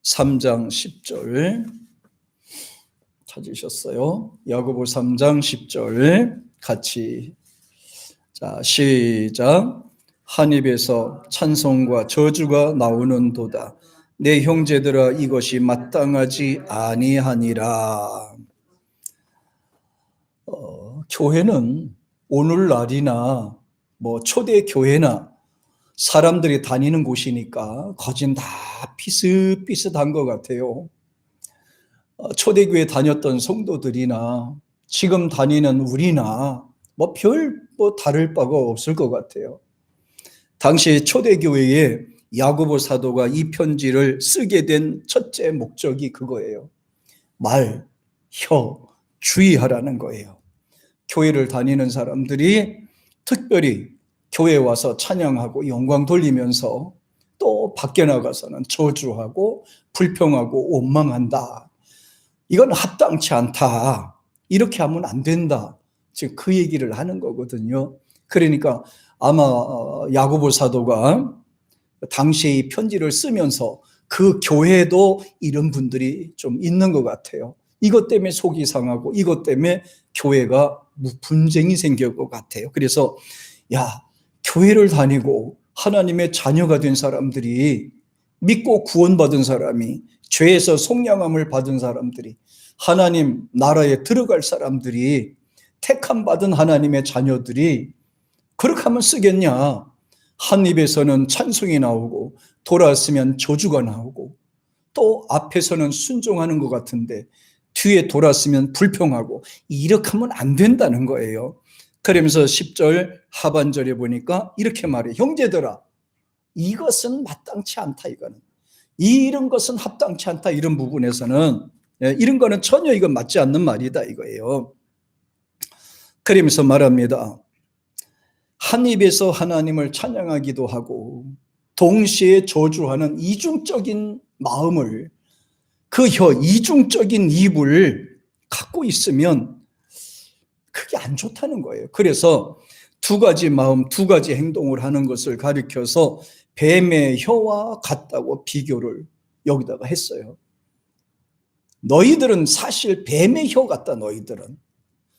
3장 10절 찾으셨어요? 야고보 3장 10절 같이 자 시작. 한 입에서 찬송과 저주가 나오는도다. 내 형제들아 이것이 마땅하지 아니하니라. 교회는 오늘날이나 초대 교회나 사람들이 다니는 곳이니까 거진 다 비슷비슷한 것 같아요. 초대교회 다녔던 성도들이나 지금 다니는 우리나 별 다를 바가 없을 것 같아요. 당시 초대교회에 야고보 사도가 이 편지를 쓰게 된 첫째 목적이 그거예요. 말, 혀, 주의하라는 거예요. 교회를 다니는 사람들이 특별히 교회에 와서 찬양하고 영광 돌리면서 또 밖에 나가서는 저주하고 불평하고 원망한다. 이건 합당치 않다. 이렇게 하면 안 된다. 지금 그 얘기를 하는 거거든요. 그러니까 아마 야고보 사도가 당시에 이 편지를 쓰면서 그 교회에도 이런 분들이 좀 있는 것 같아요. 이것 때문에 속이 상하고 이것 때문에 교회가 분쟁이 생길 것 같아요. 그래서 교회를 다니고 하나님의 자녀가 된 사람들이, 믿고 구원받은 사람이, 죄에서 속량함을 받은 사람들이, 하나님 나라에 들어갈 사람들이, 택함 받은 하나님의 자녀들이 그렇게 하면 쓰겠냐. 한 입에서는 찬송이 나오고 돌아서면 저주가 나오고 또 앞에서는 순종하는 것 같은데 뒤에 돌았으면 불평하고, 이렇게 하면 안 된다는 거예요. 그러면서 10절 하반절에 보니까 이렇게 말해요. 형제들아 이것은 마땅치 않다. 이런 것은 합당치 않다. 이런 부분에서는 이런 거는 전혀 이건 맞지 않는 말이다 이거예요. 그러면서 말합니다. 한 입에서 하나님을 찬양하기도 하고 동시에 저주하는 이중적인 마음을, 그 이중적인 입을 갖고 있으면 그게 안 좋다는 거예요. 그래서 두 가지 마음, 두 가지 행동을 하는 것을 가리켜서 뱀의 혀와 같다고 비교를 여기다가 했어요. 너희들은 사실 뱀의 혀 같다. 너희들은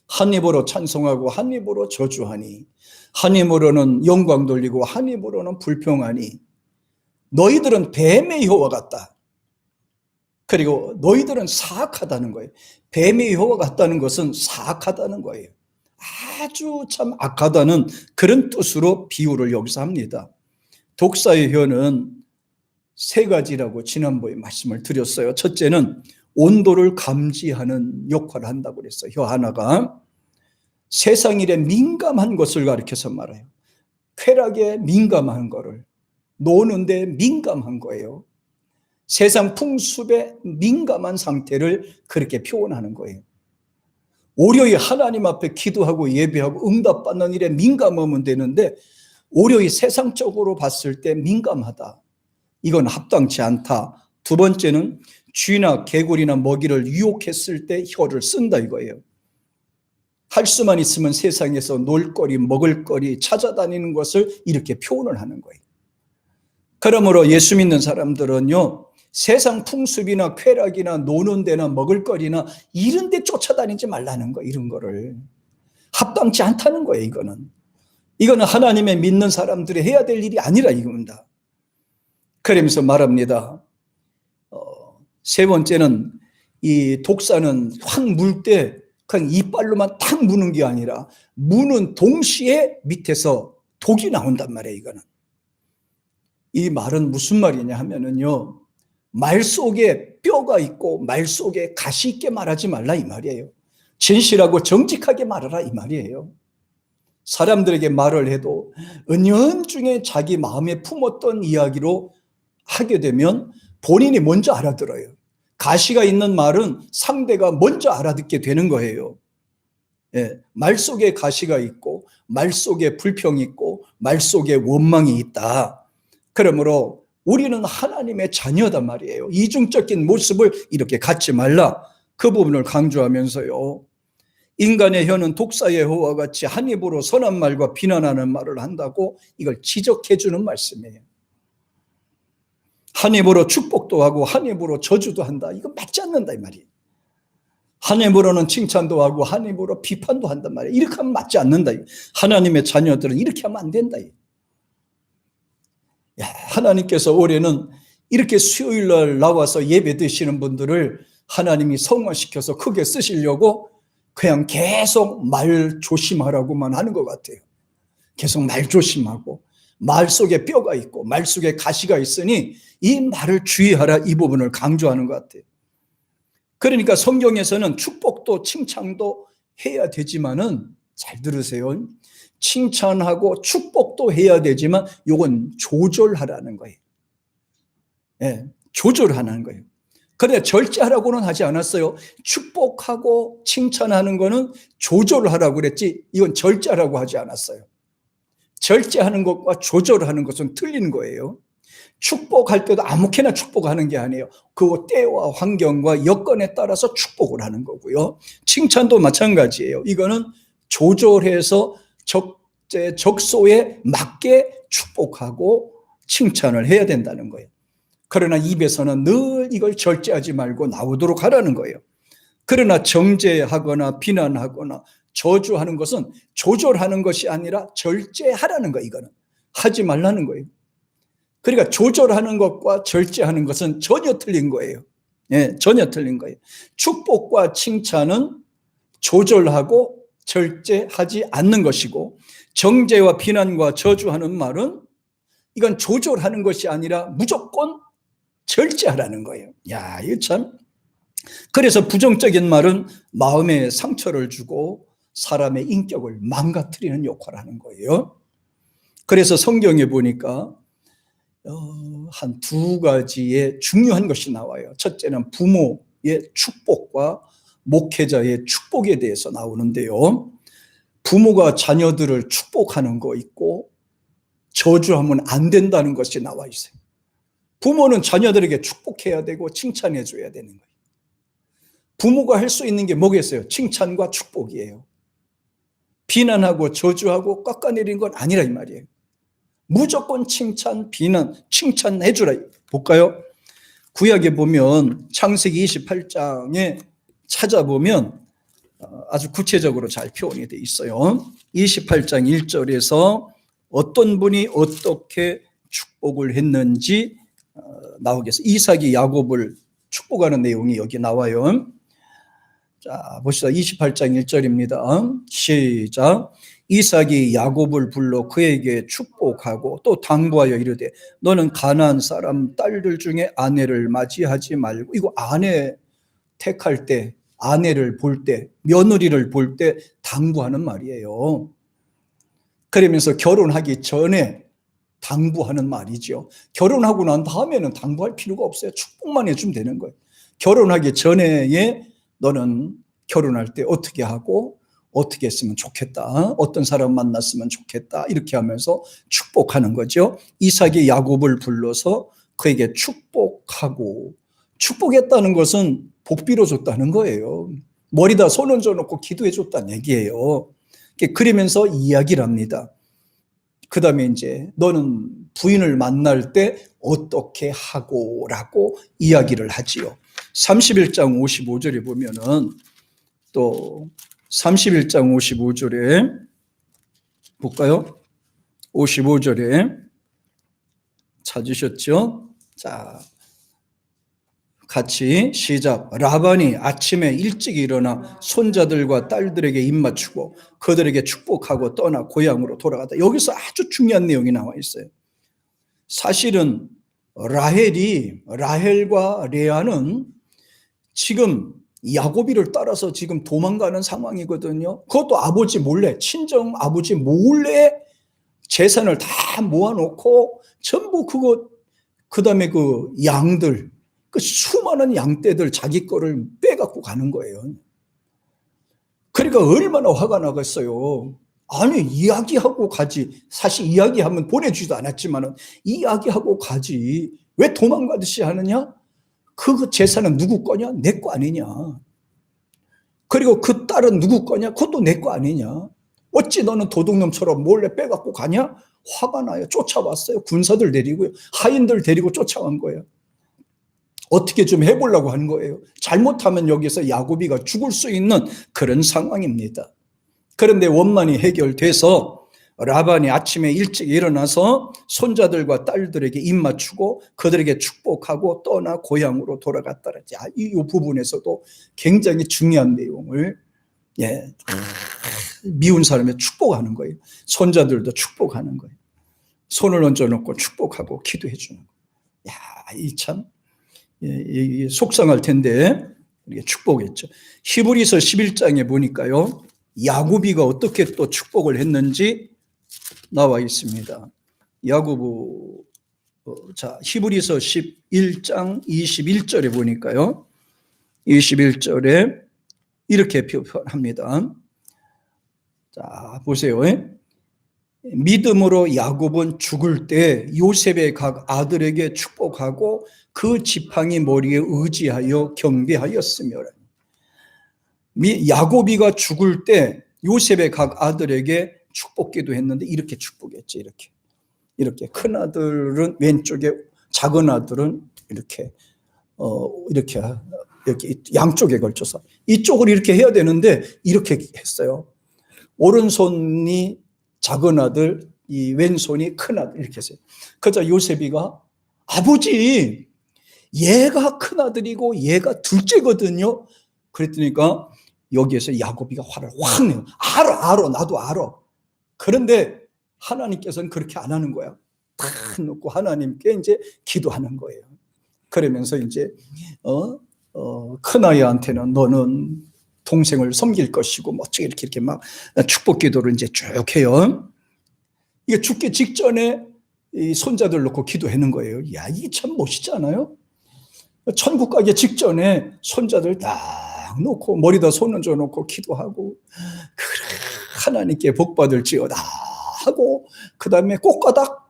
한 입으로 찬송하고 한 입으로 저주하니, 한 입으로는 영광 돌리고 한 입으로는 불평하니 너희들은 뱀의 혀와 같다. 그리고 너희들은 사악하다는 거예요. 뱀의 혀와 같다는 것은 사악하다는 거예요. 아주 참 악하다는 그런 뜻으로 비유를 여기서 합니다. 독사의 혀는 세 가지라고 지난번에 말씀을 드렸어요. 첫째는 온도를 감지하는 역할을 한다고 그랬어요. 혀 하나가 세상 일에 민감한 것을 가리켜서 말해요. 쾌락에 민감한 거를, 노는데 민감한 거예요. 세상 풍습에 민감한 상태를 그렇게 표현하는 거예요. 오로이 하나님 앞에 기도하고 예배하고 응답받는 일에 민감하면 되는데 오로이 세상적으로 봤을 때 민감하다. 이건 합당치 않다. 두 번째는 쥐나 개구리나 먹이를 유혹했을 때 혀를 쓴다 이거예요. 할 수만 있으면 세상에서 놀거리, 먹을거리 찾아다니는 것을 이렇게 표현을 하는 거예요. 그러므로 예수 믿는 사람들은요, 세상 풍습이나 쾌락이나 노는 데나 먹을거리나 이런 데 쫓아다니지 말라는 거예요. 이런 거를 합당치 않다는 거예요. 이거는 하나님의 믿는 사람들이 해야 될 일이 아니라 이겁니다. 그러면서 말합니다. 세 번째는 이 독사는 확 물 때 그냥 이빨로만 탁 무는 게 아니라 무는 동시에 밑에서 독이 나온단 말이에요. 이거는. 이 말은 무슨 말이냐 하면은요, 말 속에 뼈가 있고 말 속에 가시 있게 말하지 말라 이 말이에요. 진실하고 정직하게 말하라 이 말이에요. 사람들에게 말을 해도 은연중에 자기 마음에 품었던 이야기로 하게 되면 본인이 먼저 알아들어요. 가시가 있는 말은 상대가 먼저 알아듣게 되는 거예요. 말 속에 가시가 있고 말 속에 불평이 있고 말 속에 원망이 있다. 그러므로 우리는 하나님의 자녀단 말이에요. 이중적인 모습을 이렇게 갖지 말라. 그 부분을 강조하면서요, 인간의 혀는 독사의 혀와 같이 한 입으로 선한 말과 비난하는 말을 한다고 이걸 지적해 주는 말씀이에요. 한 입으로 축복도 하고 한 입으로 저주도 한다. 이거 맞지 않는다 이 말이에요. 한 입으로는 칭찬도 하고 한 입으로 비판도 한단 말이에요. 이렇게 하면 맞지 않는다. 하나님의 자녀들은 이렇게 하면 안 된다. 야, 하나님께서 올해는 이렇게 수요일 날 나와서 예배 드시는 분들을 하나님이 성화시켜서 크게 쓰시려고 그냥 계속 말 조심하라고만 하는 것 같아요. 계속 말 조심하고 말 속에 뼈가 있고 말 속에 가시가 있으니 이 말을 주의하라, 이 부분을 강조하는 것 같아요. 그러니까 성경에서는 축복도 칭찬도 해야 되지만은, 잘 들으세요, 칭찬하고 축복도 해야 되지만 이건 조절하라는 거예요. 예, 조절하는 거예요. 그런데 절제하라고는 하지 않았어요. 축복하고 칭찬하는 거는 조절하라고 그랬지, 이건 절제하라고 하지 않았어요. 절제하는 것과 조절하는 것은 틀린 거예요. 축복할 때도 아무렇게나 축복하는 게 아니에요. 그 때와 환경과 여건에 따라서 축복을 하는 거고요. 칭찬도 마찬가지예요. 이거는 조절해서 적소에 맞게 축복하고 칭찬을 해야 된다는 거예요. 그러나 입에서는 늘 이걸 절제하지 말고 나오도록 하라는 거예요. 그러나 정죄하거나 비난하거나 저주하는 것은 조절하는 것이 아니라 절제하라는 거예요. 이거는 하지 말라는 거예요. 그러니까 조절하는 것과 절제하는 것은 전혀 틀린 거예요. 예, 전혀 틀린 거예요. 축복과 칭찬은 조절하고 절제하지 않는 것이고, 정죄와 비난과 저주하는 말은 이건 조절하는 것이 아니라 무조건 절제하라는 거예요. 야, 이거 참. 그래서 부정적인 말은 마음에 상처를 주고 사람의 인격을 망가뜨리는 역할을 하는 거예요. 그래서 성경에 보니까 한 두 가지의 중요한 것이 나와요. 첫째는 부모의 축복과 목회자의 축복에 대해서 나오는데요. 부모가 자녀들을 축복하는 거 있고 저주하면 안 된다는 것이 나와 있어요. 부모는 자녀들에게 축복해야 되고 칭찬해 줘야 되는 거예요. 부모가 할 수 있는 게 뭐겠어요? 칭찬과 축복이에요. 비난하고 저주하고 깎아내리는 건 아니라 이 말이에요. 무조건 칭찬, 비난, 칭찬해 주라. 볼까요? 구약에 보면 창세기 28장에 찾아보면 아주 구체적으로 잘 표현이 되어 있어요. 28장 1절에서 어떤 분이 어떻게 축복을 했는지 나오겠어요. 이삭이 야곱을 축복하는 내용이 여기 나와요. 자, 보시다. 28장 1절입니다. 시작. 이삭이 야곱을 불러 그에게 축복하고 또 당부하여 이르되 너는 가나안 사람 딸들 중에 아내를 맞이하지 말고, 이거 아내 택할 때, 아내를 볼 때, 며느리를 볼 때 당부하는 말이에요. 그러면서 결혼하기 전에 당부하는 말이죠. 결혼하고 난 다음에는 당부할 필요가 없어요. 축복만 해주면 되는 거예요. 결혼하기 전에 너는 결혼할 때 어떻게 하고 어떻게 했으면 좋겠다, 어떤 사람 만났으면 좋겠다, 이렇게 하면서 축복하는 거죠. 이삭이 야곱을 불러서 그에게 축복하고, 축복했다는 것은 복 빌어줬다는 거예요. 머리다 손 얹어놓고 기도해 줬다는 얘기예요. 그러면서 이야기를 합니다. 그 다음에 이제 너는 부인을 만날 때 어떻게 하고 라고 이야기를 하지요. 31장 55절에 보면은, 또 31장 55절에 볼까요? 55절에 찾으셨죠? 자, 같이 시작. 라반이 아침에 일찍 일어나 손자들과 딸들에게 입맞추고 그들에게 축복하고 떠나 고향으로 돌아갔다. 여기서 아주 중요한 내용이 나와 있어요. 사실은 라헬과 레아는 지금 야곱이를 따라서 지금 도망가는 상황이거든요. 그것도 아버지 몰래, 친정 아버지 몰래 재산을 다 모아놓고 전부 그 다음에 그 양들, 그 수많은 양떼들 자기 거를 빼갖고 가는 거예요. 그러니까 얼마나 화가 나겠어요. 아니, 이야기하고 가지. 사실 이야기하면 보내주지도 않았지만 이야기하고 가지. 왜 도망가듯이 하느냐? 그 재산은 누구 거냐? 내 거 아니냐? 그리고 그 딸은 누구 거냐? 그것도 내 거 아니냐? 어찌 너는 도둑놈처럼 몰래 빼갖고 가냐? 화가 나요. 쫓아왔어요. 군사들 데리고요. 하인들 데리고 쫓아간 거예요. 어떻게 좀 해보려고 하는 거예요. 잘못하면 여기서 야곱이가 죽을 수 있는 그런 상황입니다. 그런데 원만히 해결돼서 라반이 아침에 일찍 일어나서 손자들과 딸들에게 입 맞추고 그들에게 축복하고 떠나 고향으로 돌아갔다. 이 부분에서도 굉장히 중요한 내용을 미운 사람에 축복하는 거예요. 손자들도 축복하는 거예요. 손을 얹어놓고 축복하고 기도해 주는 거예요. 이 참 속상할 텐데 이게 축복했죠. 히브리서 11장에 보니까요, 야곱이가 어떻게 또 축복을 했는지 나와 있습니다. 야고보 히브리서 11장 21절에 보니까요, 21절에 이렇게 표현합니다. 자, 보세요. 믿음으로 야곱은 죽을 때 요셉의 각 아들에게 축복하고 그 지팡이 머리에 의지하여 경배하였으며, 야곱이가 죽을 때 요셉의 각 아들에게 축복기도 했는데 이렇게 축복했지. 이렇게 큰 아들은 왼쪽에, 작은 아들은 이렇게 양쪽에 걸쳐서 이쪽을 이렇게 해야 되는데 이렇게 했어요. 오른손이 작은 아들, 이 왼손이 큰 아들 이렇게 했어요. 그러자 요셉이가 아버지, 얘가 큰 아들이고 얘가 둘째거든요. 그랬더니까 여기에서 야곱이가 화를 확 내요. 알아, 나도 알아. 그런데 하나님께서는 그렇게 안 하는 거야. 탁 놓고 하나님께 이제 기도하는 거예요. 그러면서 이제 큰아이한테는 너는 동생을 섬길 것이고 뭐 이렇게 막 축복 기도를 이제 쭉 해요. 이게 죽기 직전에 이 손자들 놓고 기도하는 거예요. 야, 이게 참 멋있지 않아요? 천국 가기 직전에 손자들 딱 놓고 머리다 손 얹어 놓고 기도하고, 그래 하나님께 복 받을지어다 하고 그 다음에 꽃가닥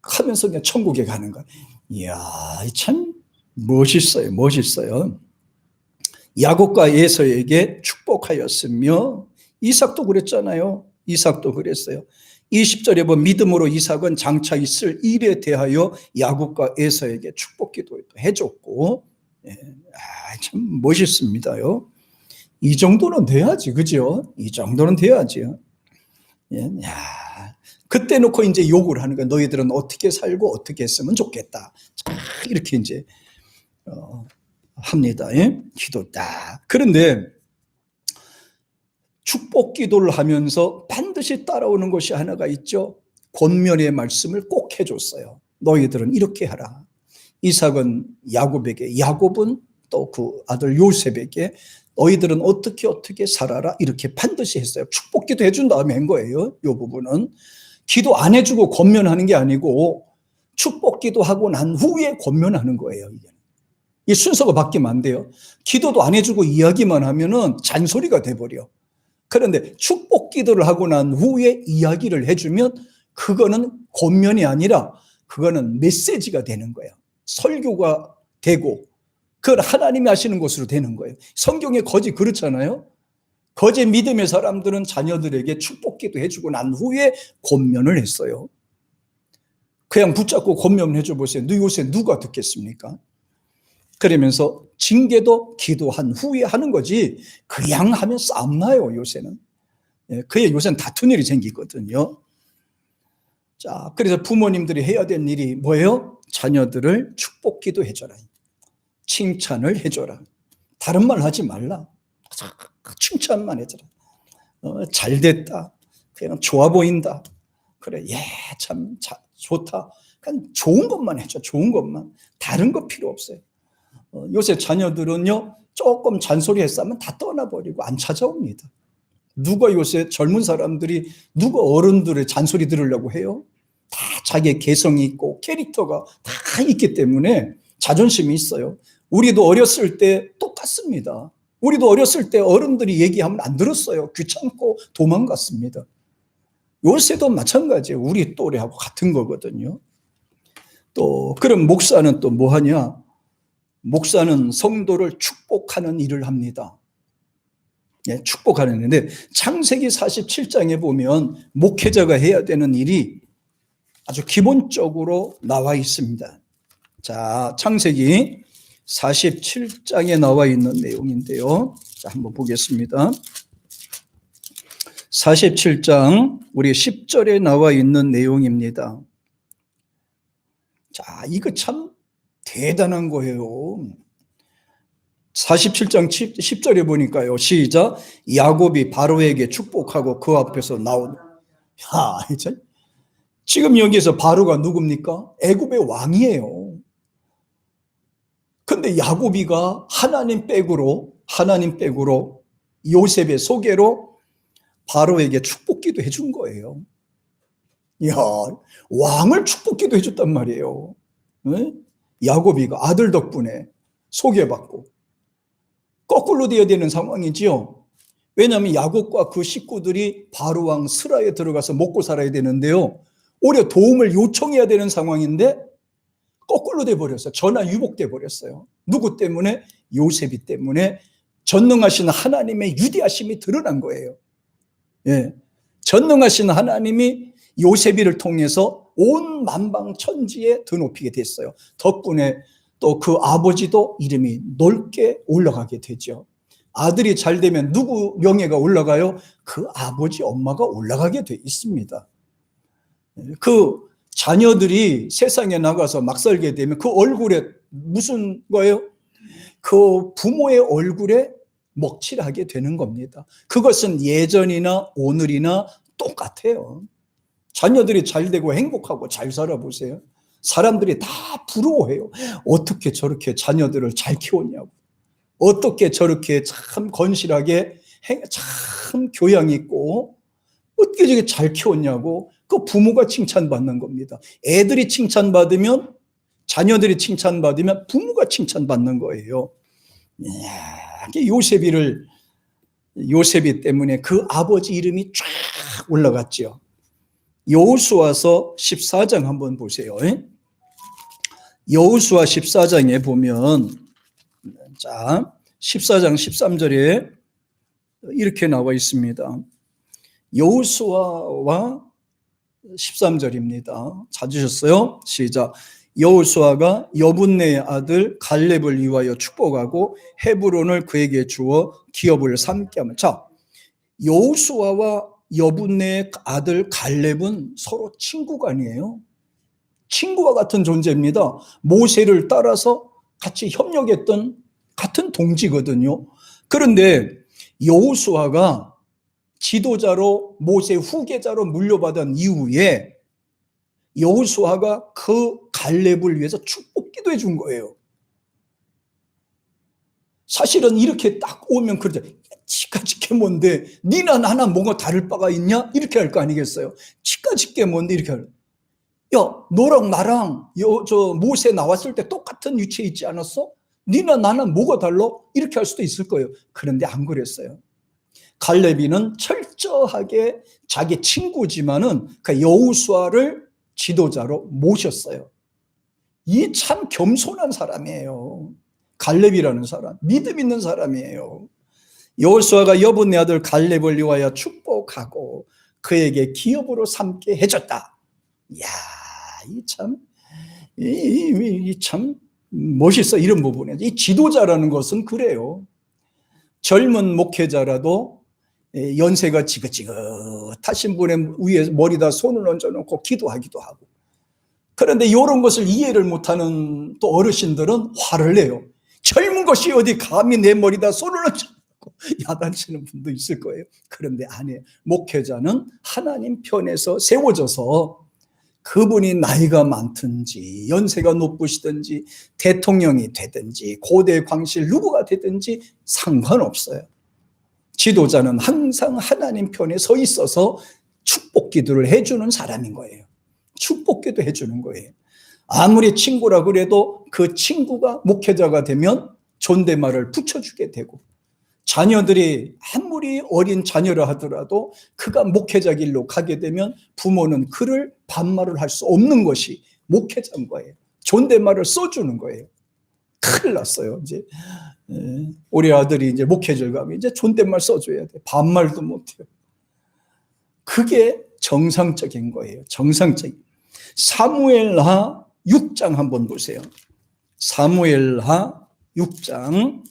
하면서 그냥 천국에 가는 거야. 이야, 참 멋있어요. 야곱과 에서에게 축복하였으며, 이삭도 그랬잖아요. 이삭도 그랬어요. 20절에 보면 믿음으로 이삭은 장차 있을 일에 대하여 야곱과 에서에게 축복기도 해줬고, 참 멋있습니다요. 이 정도는 돼야지, 그죠? 이 정도는 돼야지요. 그때 놓고 이제 욕을 하는 거야. 너희들은 어떻게 살고 어떻게 했으면 좋겠다. 이렇게 이제 합니다. 기도다. 그런데 축복 기도를 하면서 반드시 따라오는 것이 하나가 있죠. 권면의 말씀을 꼭 해줬어요. 너희들은 이렇게 하라. 이삭은 야곱에게, 야곱은 또 그 아들 요셉에게 너희들은 어떻게 살아라 이렇게 반드시 했어요. 축복 기도 해준 다음에 한 거예요. 이 부분은 기도 안 해주고 권면하는 게 아니고 축복 기도하고 난 후에 권면하는 거예요. 이 순서가 바뀌면 안 돼요. 기도도 안 해주고 이야기만 하면은 잔소리가 돼버려. 그런데 축복 기도를 하고 난 후에 이야기를 해주면 그거는 권면이 아니라 그거는 메시지가 되는 거예요. 설교가 되고 그걸 하나님이 하시는 것으로 되는 거예요. 성경에 거지 그렇잖아요. 거제 믿음의 사람들은 자녀들에게 축복 기도 해주고 난 후에 권면을 했어요. 그냥 붙잡고 권면해 줘 보세요. 요새 누가 듣겠습니까? 그러면서 징계도 기도한 후에 하는 거지 그냥 하면 싸움 나요. 요새는. 그게 요새는 다툰 일이 생기거든요. 자, 그래서 부모님들이 해야 될 일이 뭐예요? 자녀들을 축복 기도해줘라. 칭찬을 해줘라. 다른 말 하지 말라. 칭찬만 해줘라. 잘 됐다. 그냥 좋아 보인다. 그래, 참 좋다. 그냥 좋은 것만 해줘. 좋은 것만. 다른 거 필요 없어요. 요새 자녀들은요, 조금 잔소리 했으면 다 떠나버리고 안 찾아옵니다. 누가 요새 젊은 사람들이 누가 어른들의 잔소리 들으려고 해요? 다 자기의 개성이 있고 캐릭터가 다 있기 때문에 자존심이 있어요. 우리도 어렸을 때 똑같습니다. 우리도 어렸을 때 어른들이 얘기하면 안 들었어요. 귀찮고 도망갔습니다. 요새도 마찬가지예요. 우리 또래하고 같은 거거든요. 또 그럼 목사는 또 뭐 하냐? 목사는 성도를 축복하는 일을 합니다. 축복하는 일인데 창세기 47장에 보면 목회자가 해야 되는 일이 아주 기본적으로 나와 있습니다. 자, 창세기 47장에 나와 있는 내용인데요. 자, 한번 보겠습니다. 47장 우리 10절에 나와 있는 내용입니다. 자, 이거 참 대단한 거예요. 47장 10절에 보니까요. 시작. 야곱이 바로에게 축복하고 그 앞에서 나온. 지금 여기서 바로가 누굽니까? 애굽의 왕이에요. 근데 야곱이가 하나님 백으로 요셉의 소개로 바로에게 축복기도 해준 거예요. 이야, 왕을 축복기도 해줬단 말이에요. 네? 야곱이가 아들 덕분에 소개받고 거꾸로 되어야 되는 상황이지요. 왜냐하면 야곱과 그 식구들이 바로 왕 스라에 들어가서 먹고 살아야 되는데요. 오히려 도움을 요청해야 되는 상황인데 거꾸로 돼버렸어요. 전화 유복돼 버렸어요. 누구 때문에? 요셉이 때문에. 전능하신 하나님의 유대하심이 드러난 거예요. 예, 전능하신 하나님이 요셉이를 통해서 온 만방천지에 드높이게 됐어요. 덕분에 또 그 아버지도 이름이 넓게 올라가게 되죠. 아들이 잘 되면 누구 명예가 올라가요? 그 아버지 엄마가 올라가게 돼 있습니다. 그 자녀들이 세상에 나가서 막 살게 되면 그 얼굴에 무슨 거예요? 그 부모의 얼굴에 먹칠하게 되는 겁니다. 그것은 예전이나 오늘이나 똑같아요. 자녀들이 잘 되고 행복하고 잘 살아보세요. 사람들이 다 부러워해요. 어떻게 저렇게 자녀들을 잘 키웠냐고. 어떻게 저렇게 참 건실하게 참 교양 있고 어떻게 저렇게 잘 키웠냐고. 그 부모가 칭찬받는 겁니다. 애들이 칭찬받으면, 자녀들이 칭찬받으면 부모가 칭찬받는 거예요. 요셉이 때문에 그 아버지 이름이 쫙 올라갔죠. 여호수아서 14장 한번 보세요. 여호수아 14장에 보면, 자, 14장 13절에 이렇게 나와 있습니다. 여호수아와 13절입니다. 찾으셨어요? 시작. 여호수아가 여분네의 아들 갈렙을 위하여 축복하고 헤브론을 그에게 주어 기업을 삼게 하면. 자, 여호수아와 여분네의 아들 갈렙은 서로 친구가 아니에요. 친구와 같은 존재입니다. 모세를 따라서 같이 협력했던 같은 동지거든요. 그런데 여호수아가 지도자로 모세 후계자로 물려받은 이후에 여호수아가 그 갈렙을 위해서 축복기도 해준 거예요. 사실은 이렇게 딱 오면 그러죠. 치까짓게 뭔데 니나 나나 뭐가 다를 바가 있냐? 이렇게 할 거 아니겠어요? 치까짓게 뭔데 이렇게 할. 야, 너랑 나랑 저 모세 나왔을 때 똑같은 위치에 있지 않았어? 니나 나나 뭐가 달라? 이렇게 할 수도 있을 거예요. 그런데 안 그랬어요. 갈렙이는 철저하게 자기 친구지만은 그 여호수아를 지도자로 모셨어요. 이 참 겸손한 사람이에요. 갈렙이라는 사람, 믿음 있는 사람이에요. 여호수아가 여분네 아들 갈렙을 위하여 축복하고 그에게 기업으로 삼게 해줬다. 이야, 참 멋있어. 이런 부분에 이 지도자라는 것은 그래요. 젊은 목회자라도 연세가 지긋지긋하신 분의 위에 머리다 손을 얹어놓고 기도하기도 하고. 그런데 이런 것을 이해를 못하는 또 어르신들은 화를 내요. 젊은 것이 어디 감히 내 머리다 손을 얹어놓고 야단치는 분도 있을 거예요. 그런데 아니에요. 목회자는 하나님 편에서 세워져서 그분이 나이가 많든지 연세가 높으시든지 대통령이 되든지 고대 광실 누구가 되든지 상관없어요. 지도자는 항상 하나님 편에 서 있어서 축복 기도를 해주는 사람인 거예요. 축복 기도 해주는 거예요. 아무리 친구라 그래도 그 친구가 목회자가 되면 존댓말을 붙여주게 되고, 자녀들이 아무리 어린 자녀라 하더라도 그가 목회자 길로 가게 되면 부모는 그를 반말을 할 수 없는 것이 목회자인 거예요. 존댓말을 써주는 거예요. 큰일 났어요. 이제 우리 아들이 이제 목회자를 가면 이제 존댓말 써줘야 돼. 반말도 못해요. 그게 정상적인 거예요. 정상적인. 사무엘하 6장 한번 보세요. 사무엘하 6장.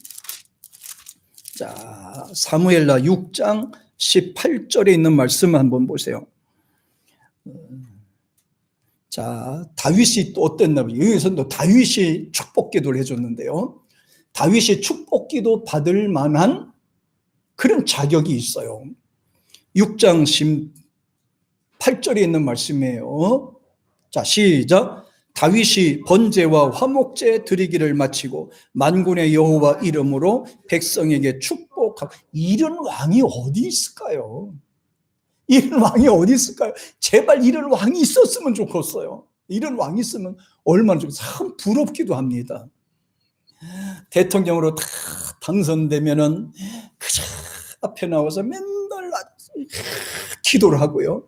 자, 사무엘하 6장 18절에 있는 말씀 한번 보세요. 자, 다윗이 또 어땠나 봐요. 여기서 또 다윗이 축복 기도를 해줬는데요. 다윗이 축복 기도 받을 만한 그런 자격이 있어요. 6장 18절에 있는 말씀이에요. 자, 시작. 다윗이 번제와 화목제 드리기를 마치고 만군의 여호와 이름으로 백성에게 축복하고. 이런 왕이 어디 있을까요? 이런 왕이 어디 있을까요? 제발 이런 왕이 있었으면 좋겠어요. 이런 왕이 있으면 얼마나 좋겠어요. 참 부럽기도 합니다. 대통령으로 다 당선되면은 그저 앞에 나와서 맨날 기도를 하고요.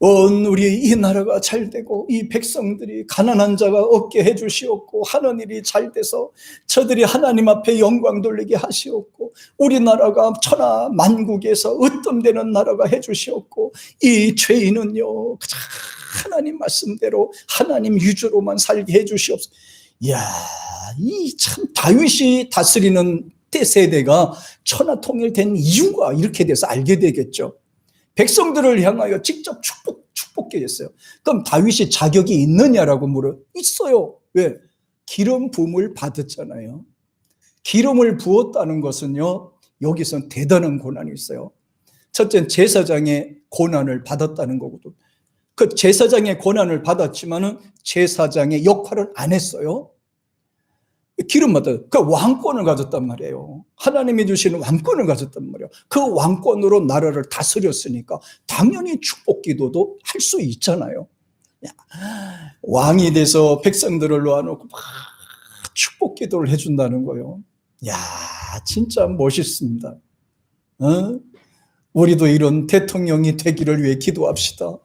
우리 이 나라가 잘 되고 이 백성들이 가난한 자가 없게 해주시옵고 하는 일이 잘 돼서 저들이 하나님 앞에 영광 돌리게 하시옵고 우리나라가 천하 만국에서 으뜸되는 나라가 해주시옵고 이 죄인은요 그저 하나님 말씀대로 하나님 위주로만 살게 해주시옵소서. 이야, 이 참 다윗이 다스리는 때 세대가 천하 통일된 이유가 이렇게 돼서 알게 되겠죠. 백성들을 향하여 직접 축복해 줬어요. 그럼 다윗이 자격이 있느냐라고 물어. 있어요. 왜? 기름 부음을 받았잖아요. 기름을 부었다는 것은요, 여기선 대단한 고난이 있어요. 첫째는 제사장의 고난을 받았다는 거거든. 그 제사장의 고난을 받았지만은 제사장의 역할을 안 했어요. 기름 받아. 그 왕권을 가졌단 말이에요. 하나님이 주시는 왕권을 가졌단 말이에요. 그 왕권으로 나라를 다스렸으니까 당연히 축복 기도도 할 수 있잖아요. 왕이 돼서 백성들을 놓아놓고 막 축복 기도를 해준다는 거예요. 야, 진짜 멋있습니다. 우리도 이런 대통령이 되기를 위해 기도합시다.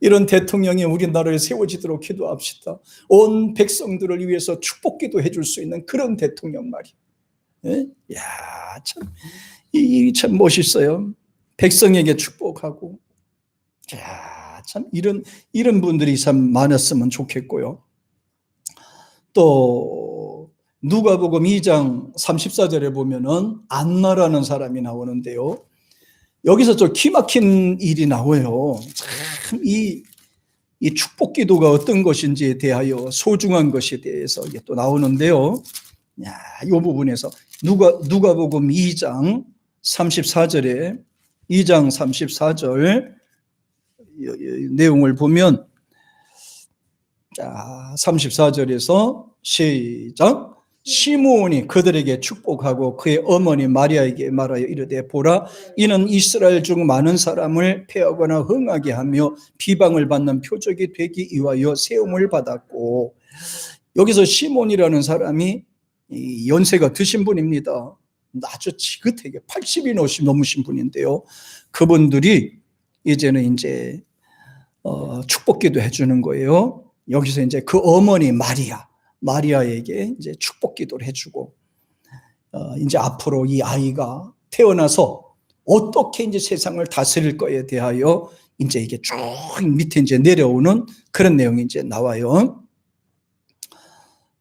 이런 대통령이 우리나라에 세워지도록 기도합시다. 온 백성들을 위해서 축복 기도해 줄 수 있는 그런 대통령 말이에요. 예? 야, 참 멋있어요. 백성에게 축복하고. 야, 참 이런 분들이 참 많았으면 좋겠고요. 또 누가복음 2장 34절에 보면은 안나라는 사람이 나오는데요. 여기서 좀 기막힌 일이 나와요. 참 이 축복 기도가 어떤 것인지에 대하여 소중한 것에 대해서 이게 또 나오는데요. 야, 이 부분에서 누가복음 2장 34절에 2장 34절 내용을 보면 자, 34절에서 시작. 시므온이 그들에게 축복하고 그의 어머니 마리아에게 말하여 이르되 보라 이는 이스라엘 중 많은 사람을 패하거나 흥하게 하며 비방을 받는 표적이 되기 위하여 세움을 받았고. 여기서 시몬이라는 사람이 연세가 드신 분입니다. 아주 지긋하게 80이 넘으신 분인데요. 그분들이 이제는 이제 축복기도 해주는 거예요. 여기서 이제 그 어머니 마리아에게 이제 축복 기도를 해주고, 이제 앞으로 이 아이가 태어나서 어떻게 이제 세상을 다스릴 거에 대하여 이제 이게 쭉 밑에 이제 내려오는 그런 내용이 이제 나와요.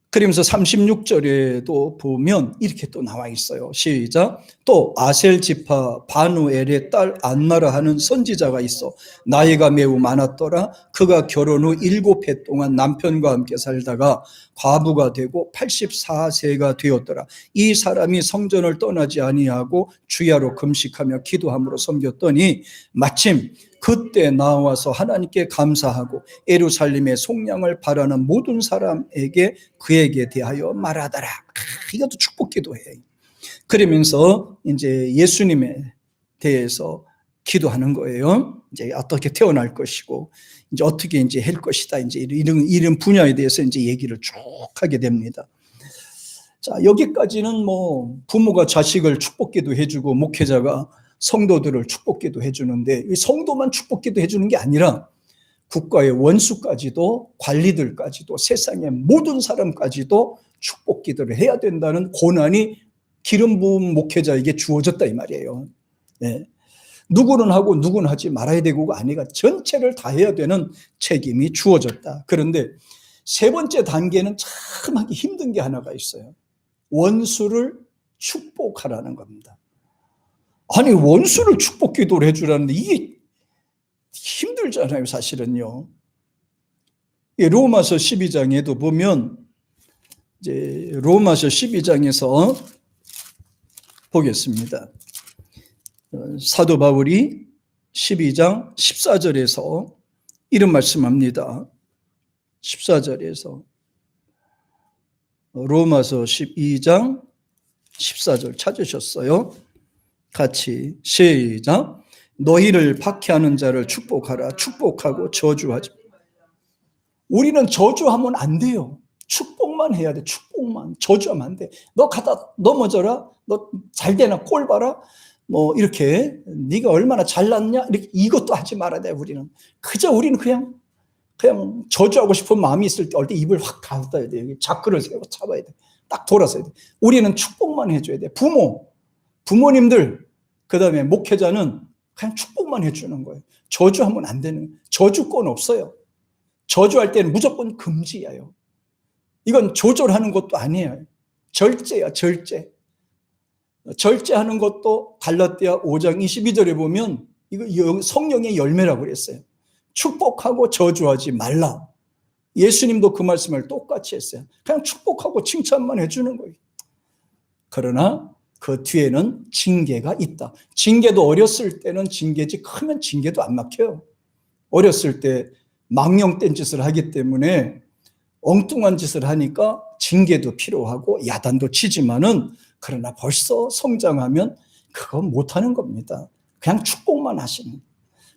그러면서 36절에도 보면 이렇게 또 나와 있어요. 시작. 또 아셀 지파 바누엘의 딸 안나라 하는 선지자가 있어 나이가 매우 많았더라. 그가 결혼 후 7해 동안 남편과 함께 살다가 과부가 되고 84세가 되었더라. 이 사람이 성전을 떠나지 아니하고 주야로 금식하며 기도함으로 섬겼더니 마침 그때 나와서 하나님께 감사하고 예루살렘의 속량을 바라는 모든 사람에게 그에게 대하여 말하더라. 이것도 축복 기도해요. 그러면서 이제 예수님에 대해서 기도하는 거예요. 이제 어떻게 태어날 것이고, 이제 어떻게 이제 할 것이다. 이제 이런 분야에 대해서 이제 얘기를 쭉 하게 됩니다. 자, 여기까지는 뭐 부모가 자식을 축복 기도해주고 목회자가 성도들을 축복기도 해주는데, 이 성도만 축복기도 해주는 게 아니라 국가의 원수까지도 관리들까지도 세상의 모든 사람까지도 축복기도를 해야 된다는 고난이 기름 부은 목회자에게 주어졌다 이 말이에요. 네. 누구는 하고 누구는 하지 말아야 되고가 아니라 전체를 다 해야 되는 책임이 주어졌다. 그런데 세 번째 단계는 참 하기 힘든 게 하나가 있어요. 원수를 축복하라는 겁니다. 아니, 원수를 축복 기도를 해주라는데 이게 힘들잖아요, 사실은요. 로마서 12장에도 보면, 이제 로마서 12장에서 보겠습니다. 사도 바울이 12장 14절에서 이런 말씀합니다. 14절에서 로마서 12장 14절 찾으셨어요? 같이 시작. 너희를 박해하는 자를 축복하라. 축복하고 저주하지. 우리는 저주하면 안 돼요. 축복만 해야 돼. 축복만. 저주하면 안 돼. 너 가다 넘어져라. 너 잘 되나 꼴 봐라. 뭐 이렇게 네가 얼마나 잘났냐 이렇게 이것도 하지 말아야 돼. 우리는 우리는 그냥 저주하고 싶은 마음이 있을 때 얼때 입을 확 닫아야 돼. 자크를 세워 잡아야 돼. 딱 돌아서야 돼. 우리는 축복만 해줘야 돼. 부모님들, 그 다음에 목회자는 그냥 축복만 해주는 거예요. 저주하면 안 되는, 저주권 없어요. 저주할 때는 무조건 금지예요. 이건 조절하는 것도 아니에요. 절제야, 절제. 절제하는 것도 갈라디아 5장 22절에 보면 이거 성령의 열매라고 그랬어요. 축복하고 저주하지 말라. 예수님도 그 말씀을 똑같이 했어요. 그냥 축복하고 칭찬만 해주는 거예요. 그러나 그 뒤에는 징계가 있다. 징계도 어렸을 때는 징계지 크면 징계도 안 막혀요. 어렸을 때 망령된 짓을 하기 때문에 엉뚱한 짓을 하니까 징계도 필요하고 야단도 치지만은 그러나 벌써 성장하면 그건 못하는 겁니다. 그냥 축복만 하시는.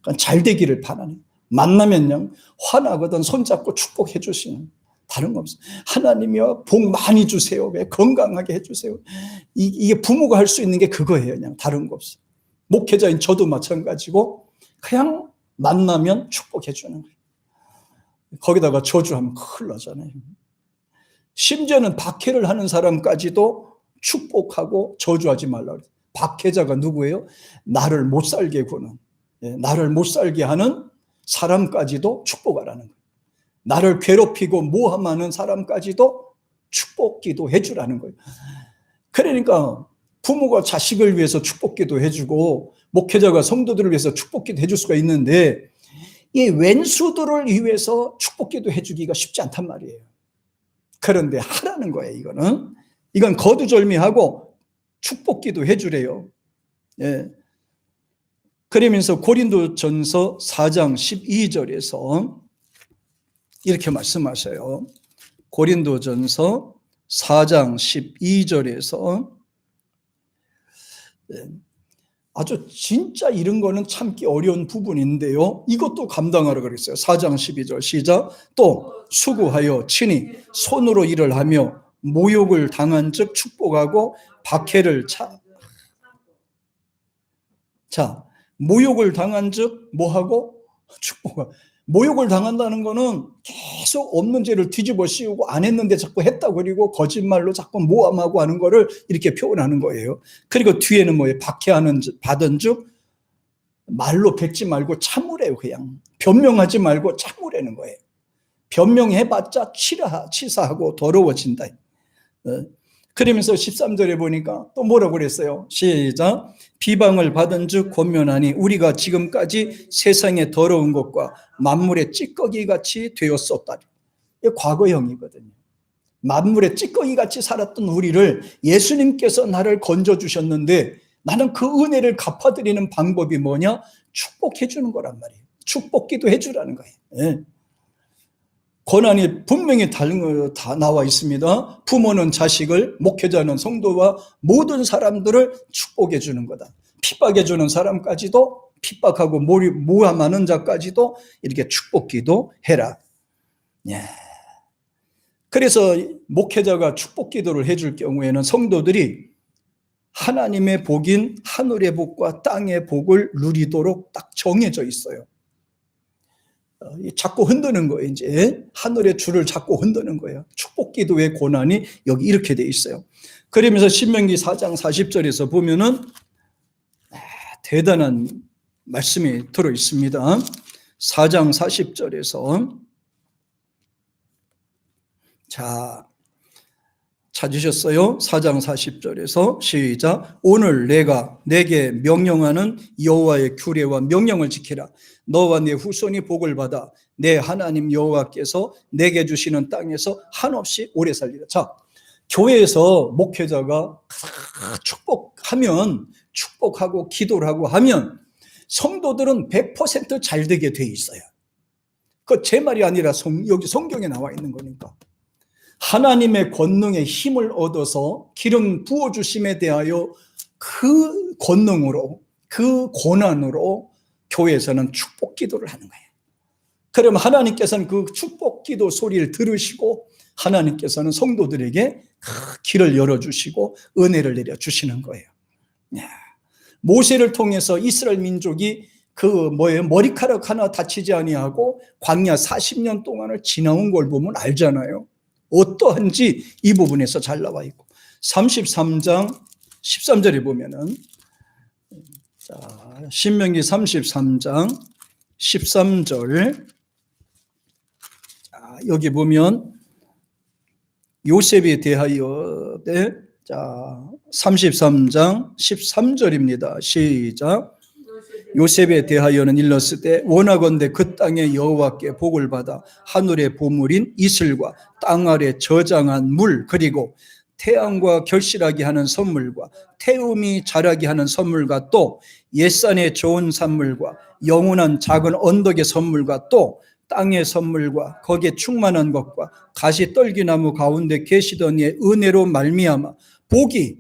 그러니까 잘 되기를 바라는. 만나면 그냥 화나거든 손잡고 축복해 주시는. 다른 거 없어요. 하나님이여 복 많이 주세요. 왜 건강하게 해주세요. 이게 부모가 할 수 있는 게 그거예요. 그냥 다른 거 없어요. 목회자인 저도 마찬가지고 그냥 만나면 축복해 주는 거예요. 거기다가 저주하면 큰일 나잖아요. 심지어는 박해를 하는 사람까지도 축복하고 저주하지 말라고 그래요. 박해자가 누구예요? 나를 못 살게 구는, 나를 못 살게 하는 사람까지도 축복하라는 거예요. 나를 괴롭히고 모함하는 사람까지도 축복 기도해 주라는 거예요. 그러니까 부모가 자식을 위해서 축복 기도해 주고 목회자가 성도들을 위해서 축복 기도해 줄 수가 있는데 이 왼수들을 위해서 축복 기도해 주기가 쉽지 않단 말이에요. 그런데 하라는 거예요. 이건 거두절미하고 축복 기도해 주래요. 예. 그러면서 고린도전서 4장 12절에서 이렇게 말씀하셔요. 고린도전서 4장 12절에서 아주 진짜 이런 거는 참기 어려운 부분인데요. 이것도 감당하라 그랬어요. 4장 12절 시작. 또 수고하여 친히 손으로 일을 하며 모욕을 당한 즉 축복하고 박해를 모욕을 당한 즉 뭐하고 축복하고. 모욕을 당한다는 거는 계속 없는 죄를 뒤집어 씌우고 안 했는데 자꾸 했다고 그리고 거짓말로 자꾸 모함하고 하는 거를 이렇게 표현하는 거예요. 그리고 뒤에는 뭐예요? 박해하는 받은 즉 말로 뱉지 말고 참으래요. 그냥 변명하지 말고 참으라는 거예요. 변명해봤자 치사하고 더러워진다. 그러면서 13절에 보니까 또 뭐라고 그랬어요? 시작. 비방을 받은 즉 권면하니 우리가 지금까지 세상의 더러운 것과 만물의 찌꺼기같이 되었었다. 이게 과거형이거든요. 만물의 찌꺼기같이 살았던 우리를 예수님께서 나를 건져주셨는데 나는 그 은혜를 갚아드리는 방법이 뭐냐? 축복해 주는 거란 말이에요. 축복기도 해주라는 거예요. 네. 권한이 분명히 다 나와 있습니다. 부모는 자식을, 목회자는 성도와 모든 사람들을 축복해 주는 거다. 핍박해 주는 사람까지도, 핍박하고 모함하는 자까지도 이렇게 축복기도 해라. 예. 그래서 목회자가 축복기도를 해줄 경우에는 성도들이 하나님의 복인 하늘의 복과 땅의 복을 누리도록 딱 정해져 있어요. 자꾸 흔드는 거예요. 이제 하늘의 줄을 자꾸 흔드는 거예요. 축복기도의 권한이 여기 이렇게 돼 있어요. 그러면서 신명기 4장 40절에서 보면은 대단한 말씀이 들어 있습니다. 4장 40절에서 자, 찾으셨어요? 4장 40절에서 시작. 오늘 내가 내게 명령하는 여호와의 규례와 명령을 지키라. 너와 네 후손이 복을 받아 내 하나님 여호와께서 내게 주시는 땅에서 한없이 오래 살리라. 자, 교회에서 목회자가 축복하고 기도를 하고 하면 성도들은 100% 잘 되게 돼 있어요. 그 제 말이 아니라 여기 성경에 나와 있는 거니까. 하나님의 권능의 힘을 얻어서 기름 부어주심에 대하여 그 권능으로, 그 고난으로 교회에서는 축복 기도를 하는 거예요. 그럼 하나님께서는 그 축복 기도 소리를 들으시고 하나님께서는 성도들에게 길을 열어주시고 은혜를 내려주시는 거예요. 모세를 통해서 이스라엘 민족이 머리카락 하나 다치지 아니하고 광야 40년 동안을 지나온 걸 보면 알잖아요. 어떠한지 이 부분에서 잘 나와 있고 33장 13절에 보면은 자, 신명기 33장 13절 자, 여기 보면 요셉에 대하여 자, 33장 13절입니다. 시작. 요셉에 대하여는 일렀으되 원하건대 그 땅에 여호와께 복을 받아 하늘의 보물인 이슬과 땅 아래 저장한 물 그리고 태양과 결실하게 하는 선물과 태음이 자라게 하는 선물과 또 옛산의 좋은 산물과 영원한 작은 언덕의 선물과 또 땅의 선물과 거기에 충만한 것과 가시떨기나무 가운데 계시던 이의 은혜로 말미암아 복이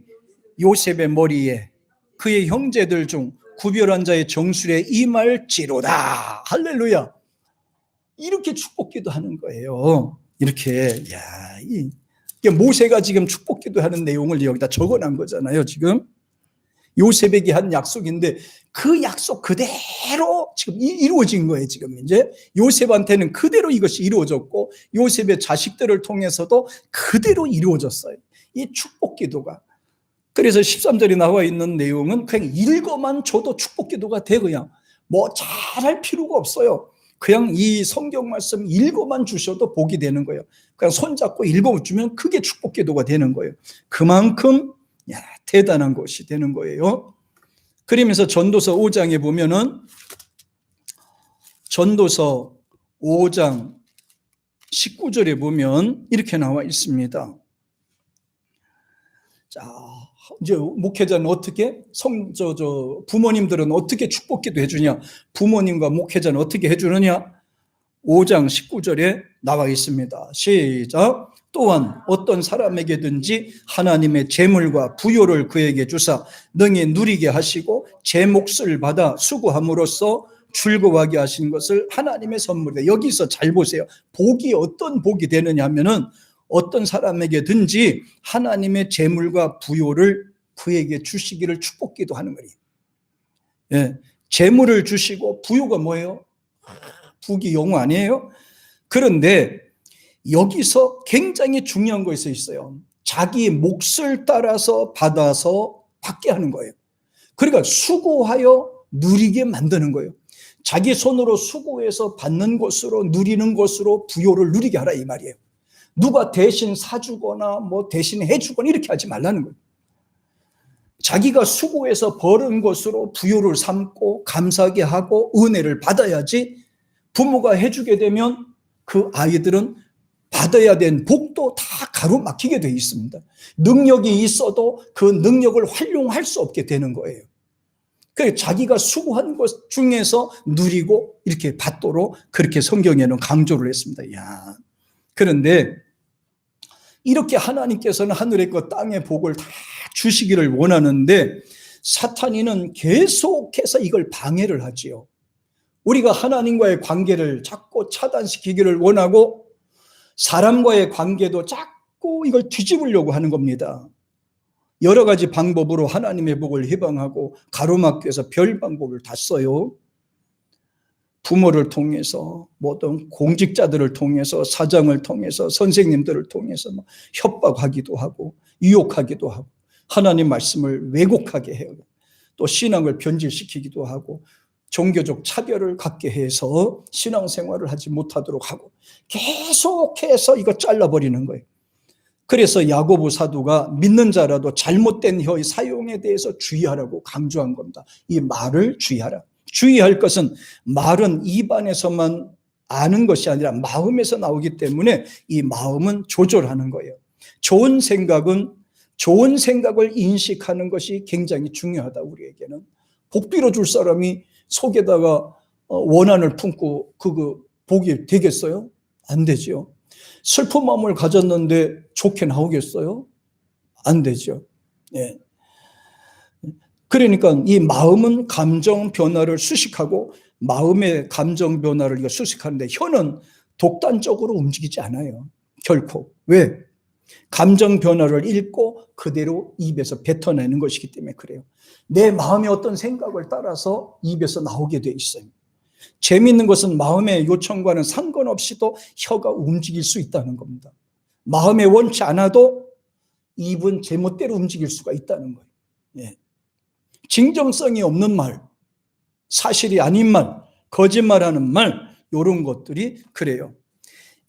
요셉의 머리에 그의 형제들 중 구별한 자의 정술에 임할지로다. 할렐루야. 이렇게 축복기도 하는 거예요. 이렇게 이게 모세가 지금 축복기도 하는 내용을 여기다 적어놓은 거잖아요. 지금 요셉에게 한 약속인데 그 약속 그대로 지금 이루어진 거예요. 지금 이제 요셉한테는 그대로 이것이 이루어졌고 요셉의 자식들을 통해서도 그대로 이루어졌어요. 이 축복기도가. 그래서 13절에 나와 있는 내용은 그냥 읽어만 줘도 축복기도가 돼. 그냥 뭐 잘할 필요가 없어요. 그냥 이 성경 말씀 읽어만 주셔도 복이 되는 거예요. 그냥 손잡고 읽어주면 그게 축복기도가 되는 거예요. 그만큼 대단한 것이 되는 거예요. 그러면서 전도서 5장에 보면은 전도서 5장 19절에 보면 이렇게 나와 있습니다. 자, 이제 목회자는 어떻게 부모님들은 어떻게 축복기도 해주냐? 부모님과 목회자는 어떻게 해주느냐? 5장 19절에 나와 있습니다. 시작. 또한 어떤 사람에게든지 하나님의 재물과 부요를 그에게 주사 능히 누리게 하시고 제 몫을 받아 수고함으로써 즐거워하게 하신 것을 하나님의 선물이다. 여기서 잘 보세요. 복이 어떤 복이 되느냐 하면은 어떤 사람에게든지 하나님의 재물과 부요를 그에게 주시기를 축복기도 하는 거예요. 예, 재물을 주시고 부요가 뭐예요? 복이 영어 아니에요? 그런데 여기서 굉장히 중요한 것이 있어요. 자기 몫을 따라서 받아서 받게 하는 거예요. 그러니까 수고하여 누리게 만드는 거예요. 자기 손으로 수고해서 받는 것으로 누리는 것으로 부요를 누리게 하라 이 말이에요. 누가 대신 사주거나 뭐 대신 해주거나 이렇게 하지 말라는 거예요. 자기가 수고해서 벌은 것으로 부요를 삼고 감사하게 하고 은혜를 받아야지 부모가 해주게 되면 그 아이들은 받아야 된 복도 다 가로막히게 돼 있습니다. 능력이 있어도 그 능력을 활용할 수 없게 되는 거예요. 그래서 자기가 수고한 것 중에서 누리고 이렇게 받도록 그렇게 성경에는 강조를 했습니다. 그런데 이렇게 하나님께서는 하늘의 것 땅의 복을 다 주시기를 원하는데 사탄이는 계속해서 이걸 방해를 하지요. 우리가 하나님과의 관계를 자꾸 차단시키기를 원하고 사람과의 관계도 자꾸 이걸 뒤집으려고 하는 겁니다. 여러 가지 방법으로 하나님의 복을 해방하고 가로막기 위해서 별 방법을 다 써요. 부모를 통해서, 모든 공직자들을 통해서, 사장을 통해서, 선생님들을 통해서 협박하기도 하고 유혹하기도 하고 하나님 말씀을 왜곡하게 해요. 또 신앙을 변질시키기도 하고 종교적 차별을 갖게 해서 신앙생활을 하지 못하도록 하고 계속해서 이거 잘라버리는 거예요. 그래서 야고보 사도가 믿는 자라도 잘못된 혀의 사용에 대해서 주의하라고 강조한 겁니다. 이 말을 주의하라. 주의할 것은 말은 입안에서만 아는 것이 아니라 마음에서 나오기 때문에 이 마음은 조절하는 거예요. 좋은 생각은 좋은 생각을 인식하는 것이 굉장히 중요하다. 우리에게는 복 빌어줄 사람이 속에다가 원한을 품고 그거 복이 되겠어요? 안 되죠. 슬픈 마음을 가졌는데 좋게 나오겠어요? 안 되죠. 예. 그러니까 이 마음은 감정 변화를 수식하고 마음의 감정 변화를 수식하는데 혀는 독단적으로 움직이지 않아요. 결코. 왜? 감정 변화를 읽고 그대로 입에서 뱉어내는 것이기 때문에 그래요. 내 마음의 어떤 생각을 따라서 입에서 나오게 돼 있어요. 재미있는 것은 마음의 요청과는 상관없이도 혀가 움직일 수 있다는 겁니다. 마음에 원치 않아도 입은 제멋대로 움직일 수가 있다는 거예요. 예. 진정성이 없는 말, 사실이 아닌 말, 거짓말하는 말, 이런 것들이 그래요.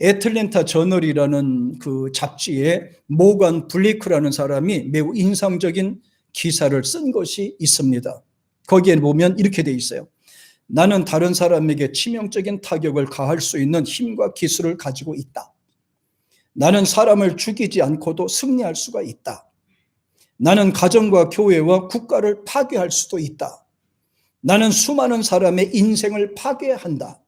애틀랜타 저널이라는 그 잡지에 모건 블레이크라는 사람이 매우 인상적인 기사를 쓴 것이 있습니다. 거기에 보면 이렇게 돼 있어요. 나는 다른 사람에게 치명적인 타격을 가할 수 있는 힘과 기술을 가지고 있다. 나는 사람을 죽이지 않고도 승리할 수가 있다. 나는 가정과 교회와 국가를 파괴할 수도 있다. 나는 수많은 사람의 인생을 파괴한다.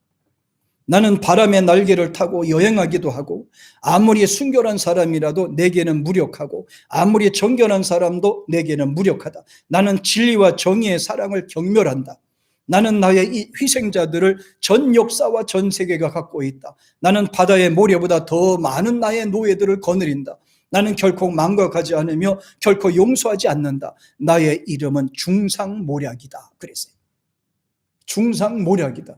나는 바람의 날개를 타고 여행하기도 하고 아무리 순결한 사람이라도 내게는 무력하고 아무리 정결한 사람도 내게는 무력하다. 나는 진리와 정의의 사랑을 경멸한다. 나는 나의 희생자들을 전 역사와 전 세계가 갖고 있다. 나는 바다의 모래보다 더 많은 나의 노예들을 거느린다. 나는 결코 망각하지 않으며 결코 용서하지 않는다. 나의 이름은 중상모략이다. 그랬어요. 중상모략이다.